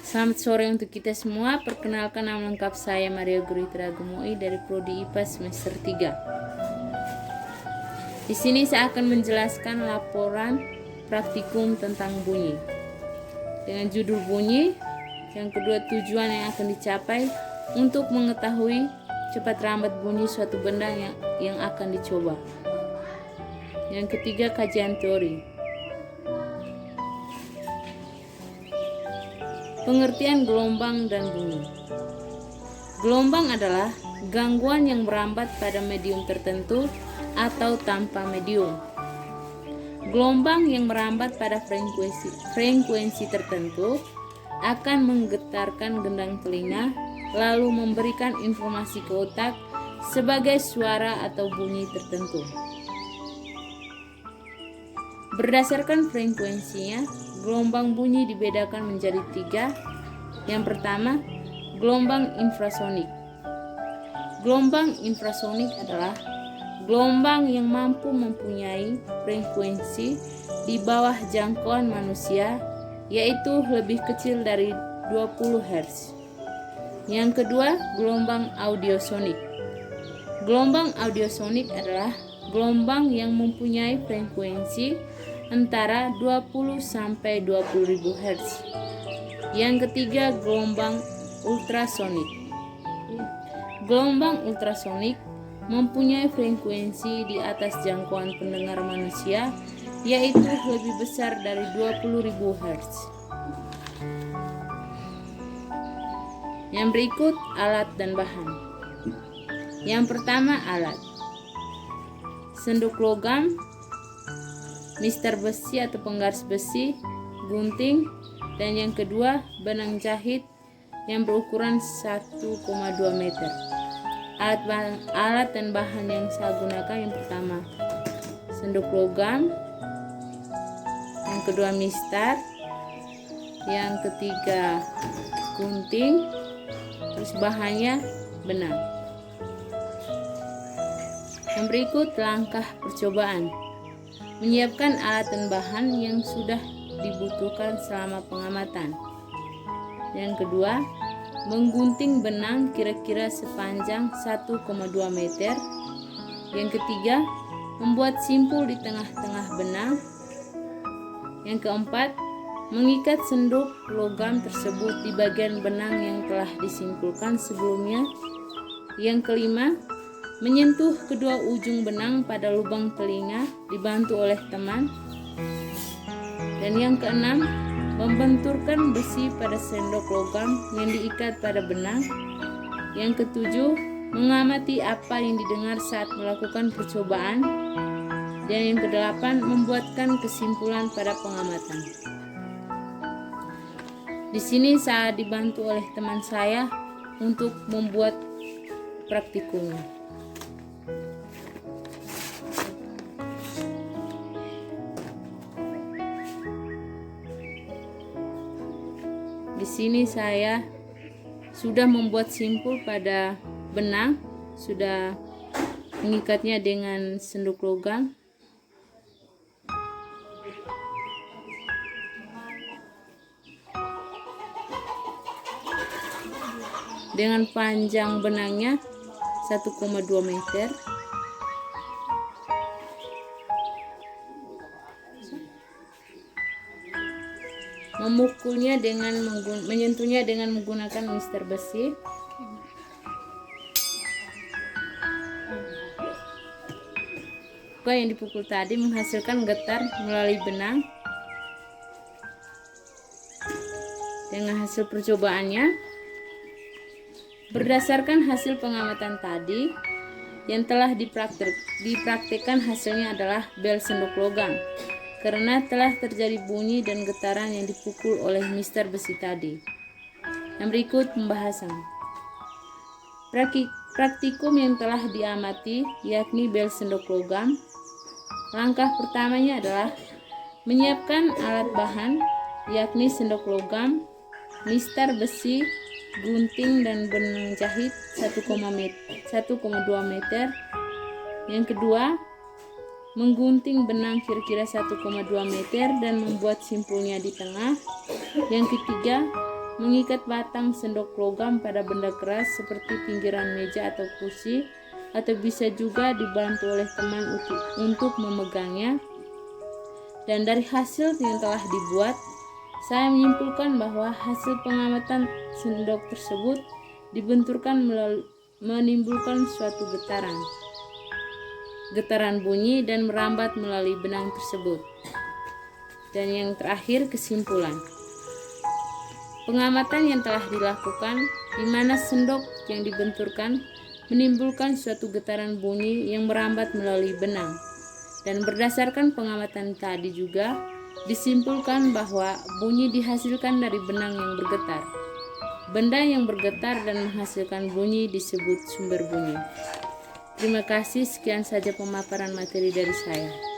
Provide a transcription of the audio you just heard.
Selamat sore untuk kita semua. Perkenalkan, nama lengkap saya Maria Guritra Gemoi dari Prodi IPA semester 3. Di sini saya akan menjelaskan laporan praktikum tentang bunyi. Dengan judul bunyi, yang kedua tujuan yang akan dicapai untuk mengetahui cepat lambat bunyi suatu benda yang akan dicoba. Yang ketiga kajian teori. Pengertian gelombang dan bunyi. Gelombang adalah gangguan yang merambat pada medium tertentu atau tanpa medium. Gelombang yang merambat pada frekuensi tertentu akan menggetarkan gendang telinga, lalu memberikan informasi ke otak sebagai suara atau bunyi tertentu. Berdasarkan frekuensinya, gelombang bunyi dibedakan menjadi 3. Yang pertama, gelombang infrasonik. Gelombang infrasonik adalah gelombang yang mampu mempunyai frekuensi di bawah jangkauan manusia, yaitu lebih kecil dari 20 Hz. Yang kedua, gelombang audiosonik. Gelombang audiosonik adalah gelombang yang mempunyai frekuensi antara 20 sampai 20.000 Hz. Yang ketiga, gelombang ultrasonik. Gelombang ultrasonik mempunyai frekuensi di atas jangkauan pendengar manusia, yaitu lebih besar dari 20.000 Hz. Yang berikut alat dan bahan. Yang pertama, alat. Sendok logam, mister besi atau penggaris besi, gunting, dan yang kedua benang jahit yang berukuran 1,2 meter. Alat dan bahan yang saya gunakan, yang pertama sendok logam, yang kedua mistar, yang ketiga gunting, terus bahannya benang. Yang berikut langkah percobaan. Menyiapkan alat dan bahan yang sudah dibutuhkan selama pengamatan. Yang kedua, menggunting benang kira-kira sepanjang 1,2 meter. Yang ketiga, membuat simpul di tengah-tengah benang. Yang keempat, mengikat sendok logam tersebut di bagian benang yang telah disimpulkan sebelumnya. Yang kelima, menyentuh kedua ujung benang pada lubang telinga dibantu oleh teman. Dan yang keenam, membenturkan besi pada sendok logam yang diikat pada benang. Yang ketujuh, mengamati apa yang didengar saat melakukan percobaan. Dan yang kedelapan, membuatkan kesimpulan pada pengamatan. Di sini saya dibantu oleh teman saya untuk membuat praktikumnya. Di sini saya sudah membuat simpul pada benang, sudah mengikatnya dengan sendok logam. Dengan panjang benangnya 1,2 meter. Memukulnya menyentuhnya dengan menggunakan mister besi. Yang dipukul tadi menghasilkan getar melalui benang. Dengan hasil percobaannya, berdasarkan hasil pengamatan tadi yang telah dipraktekkan, hasilnya adalah bel sendok logam. Karena telah terjadi bunyi dan getaran yang dipukul oleh mister besi tadi. Yang berikut pembahasan. Praktikum yang telah diamati, yakni bel sendok logam. Langkah pertamanya adalah menyiapkan alat bahan, yakni sendok logam, mister besi, gunting, dan benang jahit 1,2 meter. Yang kedua, menggunting benang kira-kira 1,2 meter dan membuat simpulnya di tengah. Yang ketiga, mengikat batang sendok logam pada benda keras seperti pinggiran meja atau kursi, atau bisa juga dibantu oleh teman untuk memegangnya. Dan dari hasil yang telah dibuat, saya menyimpulkan bahwa hasil pengamatan sendok tersebut dibenturkan menimbulkan suatu getaran bunyi dan merambat melalui benang tersebut. Dan yang terakhir, kesimpulan. Pengamatan yang telah dilakukan di mana sendok yang dibenturkan menimbulkan suatu getaran bunyi yang merambat melalui benang. Dan berdasarkan pengamatan tadi juga disimpulkan bahwa bunyi dihasilkan dari benang yang bergetar. Benda yang bergetar dan menghasilkan bunyi disebut sumber bunyi. Terima kasih, sekian saja pemaparan materi dari saya.